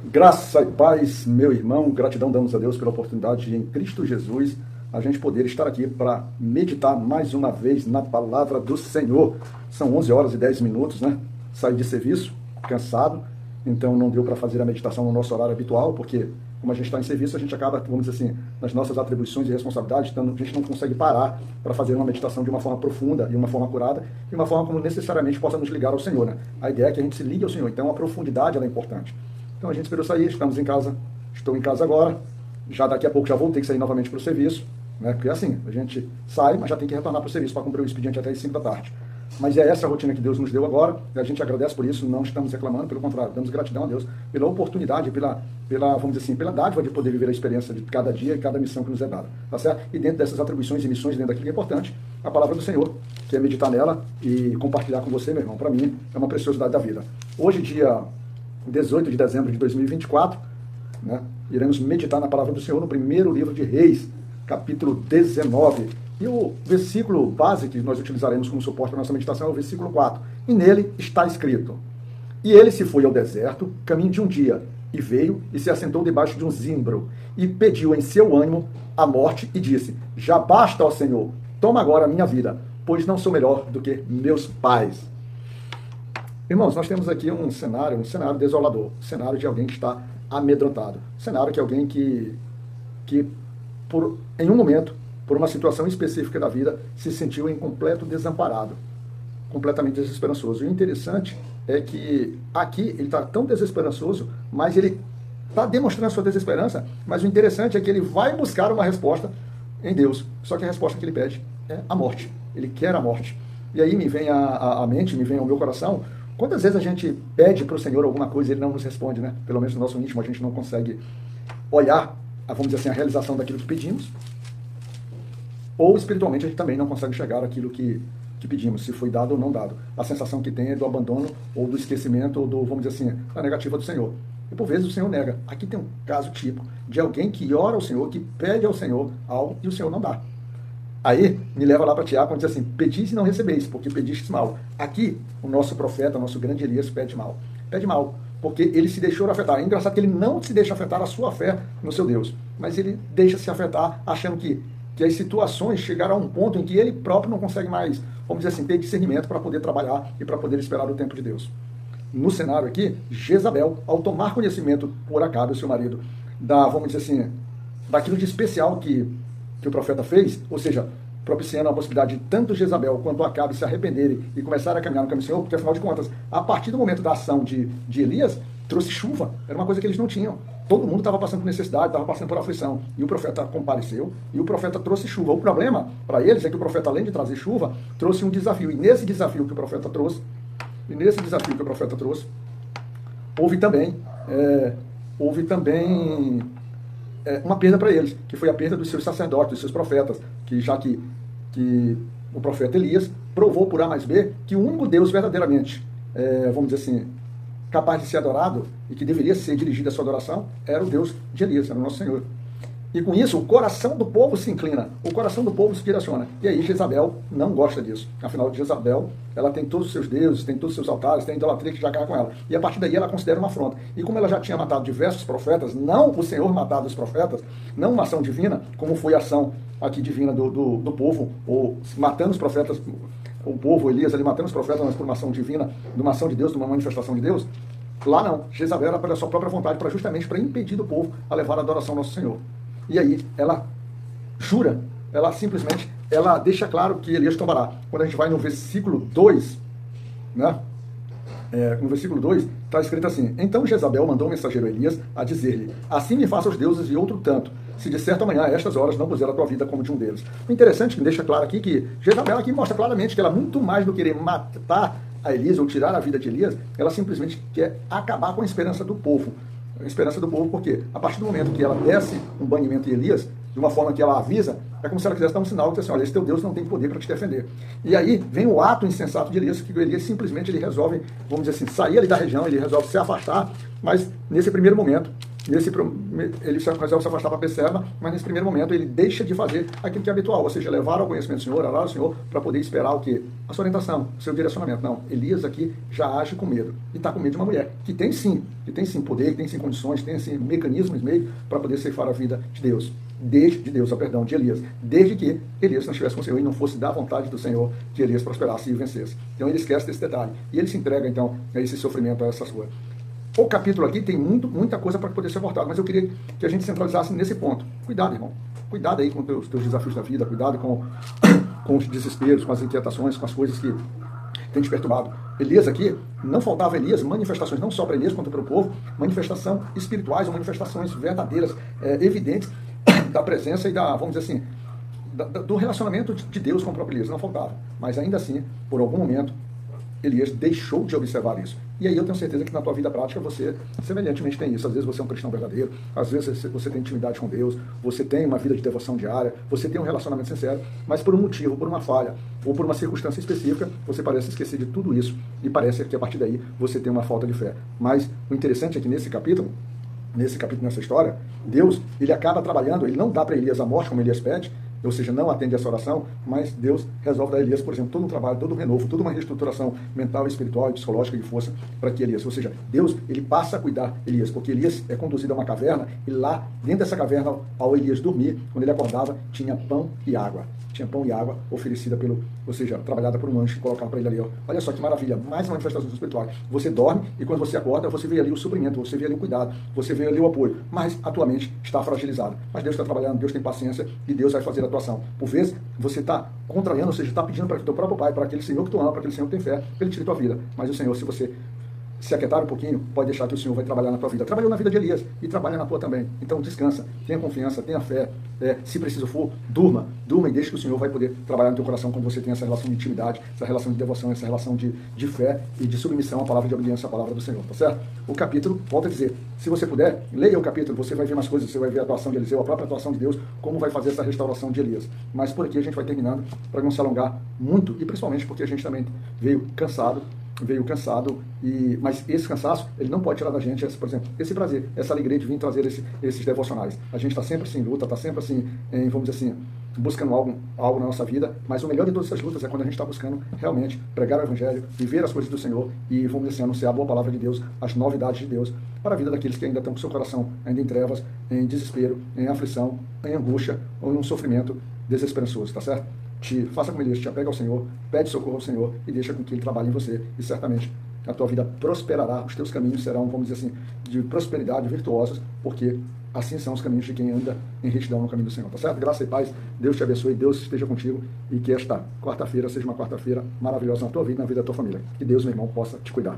Graça e paz, meu irmão, gratidão damos a Deus pela oportunidade de, em Cristo Jesus, a gente poder estar aqui para meditar mais uma vez na palavra do Senhor. São 11 horas e 10 minutos, né? Saí de serviço, cansado, então não deu para fazer a meditação no nosso horário habitual, porque como a gente está em serviço, a gente acaba, vamos dizer assim, nas nossas atribuições e responsabilidades, então a gente não consegue parar para fazer uma meditação de uma forma profunda e uma forma curada, e uma forma como necessariamente possa nos ligar ao Senhor, né? A ideia é que a gente se ligue ao Senhor, então a profundidade ela é importante. Então a gente esperou sair, estamos em casa, estou em casa agora, já daqui a pouco já vou ter que sair novamente para o serviço, né? Porque é assim, a gente sai, mas já tem que retornar para o serviço para cumprir o expediente até as 5 da tarde. Mas é essa a rotina que Deus nos deu agora, e a gente agradece por isso, não estamos reclamando, pelo contrário, damos gratidão a Deus pela oportunidade, pela vamos dizer assim, pela dádiva de poder viver a experiência de cada dia e cada missão que nos é dada, tá certo? E dentro dessas atribuições e missões, dentro daquilo que é importante, a palavra do Senhor, que é meditar nela e compartilhar com você, meu irmão, para mim é uma preciosidade da vida. Hoje, dia 18 de dezembro de 2024, né, iremos meditar na palavra do Senhor no primeiro livro de Reis, capítulo 19. E o versículo base que nós utilizaremos como suporte para a nossa meditação é o versículo 4. E nele está escrito: E ele se foi ao deserto, caminho de um dia, e veio e se assentou debaixo de um zimbro, e pediu em seu ânimo a morte, e disse: Já basta, ó Senhor, toma agora a minha vida, pois não sou melhor do que meus pais. Irmãos, nós temos aqui um cenário desolador, um cenário de alguém que está amedrontado, um cenário de alguém que em um momento, por uma situação específica da vida, se sentiu em completo desamparado, completamente desesperançoso. E o interessante é que aqui ele está tão desesperançoso, mas ele está demonstrando a sua desesperança, mas o interessante é que ele vai buscar uma resposta em Deus, só que a resposta que ele pede é a morte, ele quer a morte. E aí me vem à mente, me vem ao meu coração, quantas vezes a gente pede para o Senhor alguma coisa e ele não nos responde, né? Pelo menos no nosso íntimo a gente não consegue olhar, vamos dizer assim, a realização daquilo que pedimos, ou espiritualmente a gente também não consegue chegar àquilo que pedimos, se foi dado ou não dado. A sensação que tem é do abandono, ou do esquecimento, ou do, vamos dizer assim, da negativa do Senhor. E por vezes o Senhor nega. Aqui tem um caso típico de alguém que ora ao Senhor, que pede ao Senhor algo e o Senhor não dá. Aí, me leva lá para Tiago, quando diz assim: pedis e não recebeis, porque pedistes mal. Aqui, o nosso profeta, o nosso grande Elias, pede mal. Pede mal, porque ele se deixou afetar. É engraçado que ele não se deixa afetar a sua fé no seu Deus, mas ele deixa se afetar, achando que as situações chegaram a um ponto em que ele próprio não consegue mais, vamos dizer assim, ter discernimento para poder trabalhar e para poder esperar o tempo de Deus. No cenário aqui, Jezabel, ao tomar conhecimento por Acabe, o seu marido, vamos dizer assim, daquilo de especial que o profeta fez, ou seja, propiciando a possibilidade de tanto Jezabel quanto Acabe se arrependerem e começarem a caminhar no caminho do Senhor, porque afinal de contas, a partir do momento da ação de Elias, trouxe chuva, era uma coisa que eles não tinham. Todo mundo estava passando por necessidade, estava passando por aflição. E o profeta compareceu, e o profeta trouxe chuva. O problema para eles é que o profeta, além de trazer chuva, trouxe um desafio. E nesse desafio que o profeta trouxe, houve também uma perda para eles, que foi a perda dos seus sacerdotes, dos seus profetas, que o profeta Elias provou por A mais B que o único Deus verdadeiramente, vamos dizer assim, capaz de ser adorado e que deveria ser dirigida a sua adoração, era o Deus de Elias, era o nosso Senhor. E com isso, o coração do povo se inclina, o coração do povo se direciona. E aí Jezabel não gosta disso. Afinal, Jezabel, ela tem todos os seus deuses, tem todos os seus altares, tem idolatria que já cai com ela. E a partir daí ela considera uma afronta. E como ela já tinha matado diversos profetas, não o Senhor matado os profetas, não uma ação divina, como foi a ação aqui divina do povo, ou matando os profetas, o povo, Elias ali matando os profetas, mas por uma ação divina, de uma ação de Deus, de uma manifestação de Deus. Lá não, Jezabel era pela sua própria vontade, justamente para impedir do povo a levar a adoração ao nosso Senhor. E aí ela jura, ela simplesmente, ela deixa claro que Elias tomará. Quando a gente vai no versículo 2, né? No versículo 2, está escrito assim: Então Jezabel mandou o mensageiro Elias a dizer-lhe: Assim me faça os deuses e outro tanto, se de certo amanhã a estas horas não puser a tua vida como de um deles. O interessante que deixa claro aqui que Jezabel aqui mostra claramente que ela, muito mais do que querer matar a Elias ou tirar a vida de Elias, ela simplesmente quer acabar com a esperança do povo. A esperança do povo, porque a partir do momento que ela desce um banimento em Elias, de uma forma que ela avisa, é como se ela quisesse dar um sinal que diz assim: olha, esse teu Deus não tem poder para te defender. E aí vem o ato insensato de Elias, que o Elias simplesmente ele resolve, vamos dizer assim, sair ali da região, ele resolve se afastar, mas nesse primeiro momento Ele resolve se afastar para Beceba, mas nesse primeiro momento ele deixa de fazer aquilo que é habitual, ou seja, levar ao conhecimento do Senhor, orar ao Senhor, para poder esperar o quê? A sua orientação, o seu direcionamento. Não, Elias aqui já age com medo. E está com medo de uma mulher, que tem sim poder, que tem sim condições, tem sim mecanismos meio para poder ceifar a vida de Deus. De Elias, desde que Elias não estivesse com o Senhor e não fosse da vontade do Senhor que Elias prosperasse e vencesse. Então ele esquece desse detalhe. E ele se entrega, então, a esse sofrimento, a essas coisas. O capítulo aqui tem muita coisa para poder ser abordado, mas eu queria que a gente centralizasse nesse ponto. Cuidado, irmão. Cuidado aí com os teus desafios da vida, cuidado com os desesperos, com as inquietações, com as coisas que tem te perturbado. Elias aqui, não faltava Elias, manifestações não só para Elias quanto para o povo, manifestações espirituais ou manifestações verdadeiras, evidentes, da presença e da, vamos dizer assim, do relacionamento de Deus com o próprio Elias, não faltava. Mas ainda assim, por algum momento, Elias deixou de observar isso. E aí eu tenho certeza que na tua vida prática você semelhantemente tem isso. Às vezes você é um cristão verdadeiro, às vezes você tem intimidade com Deus, você tem uma vida de devoção diária, você tem um relacionamento sincero, mas por um motivo, por uma falha, ou por uma circunstância específica, você parece esquecer de tudo isso e parece que a partir daí você tem uma falta de fé. Mas o interessante é que nessa história, Deus, ele acaba trabalhando, ele não dá para Elias a morte como Elias pede, ou seja, não atende essa oração, mas Deus resolve dar a Elias, por exemplo, todo um trabalho, todo um renovo, toda uma reestruturação mental, espiritual e psicológica de força para que Elias, ou seja, Deus, ele passa a cuidar de Elias, porque Elias é conduzido a uma caverna e lá, dentro dessa caverna, ao Elias dormir, quando ele acordava, tinha pão e água. Tinha pão e água oferecida ou seja, trabalhada por um anjo, colocada para ele ali. Ó. Olha só que maravilha, mais uma manifestação espiritual. Você dorme e quando você acorda, você vê ali o suprimento, você vê ali o cuidado, você vê ali o apoio, mas a tua mente está fragilizada. Mas Deus está trabalhando, Deus tem paciência e Deus vai fazer a atuação. Por vezes, você está contrariando, ou seja, está pedindo para o teu próprio pai, para aquele Senhor que tu ama, para aquele Senhor que tem fé, para ele tire tua vida. Mas o Senhor, se você se aquietar um pouquinho, pode deixar que o Senhor vai trabalhar na tua vida. Trabalhou na vida de Elias e trabalha na tua também. Então descansa, tenha confiança, tenha fé. Se preciso for, durma e deixe que o Senhor vai poder trabalhar no teu coração quando você tem essa relação de intimidade, essa relação de devoção, essa relação de fé e de submissão à palavra de obediência à palavra do Senhor, tá certo? O capítulo, volta a dizer, se você puder, leia o capítulo, você vai ver mais coisas, você vai ver a atuação de Eliseu, a própria atuação de Deus, como vai fazer essa restauração de Elias. Mas por aqui a gente vai terminando para não se alongar muito e principalmente porque a gente também veio cansado, mas esse cansaço, ele não pode tirar da gente, por exemplo, esse prazer, essa alegria de vir trazer esses devocionais. A gente está sempre assim em luta, está sempre assim, vamos dizer assim, buscando algo na nossa vida, mas o melhor de todas essas lutas é quando a gente está buscando realmente pregar o Evangelho, viver as coisas do Senhor e, vamos dizer assim, anunciar a boa palavra de Deus, as novidades de Deus, para a vida daqueles que ainda estão com seu coração ainda em trevas, em desespero, em aflição, em angústia ou em um sofrimento desesperançoso, tá certo? Faça como Elias, te apega ao Senhor, pede socorro ao Senhor e deixa com que Ele trabalhe em você e certamente a tua vida prosperará, os teus caminhos serão, vamos dizer assim, de prosperidade virtuosos, porque assim são os caminhos de quem anda em retidão no caminho do Senhor, tá certo? Graça e paz, Deus te abençoe, Deus esteja contigo e que esta quarta-feira seja uma quarta-feira maravilhosa na tua vida e na vida da tua família. Que Deus, meu irmão, possa te cuidar.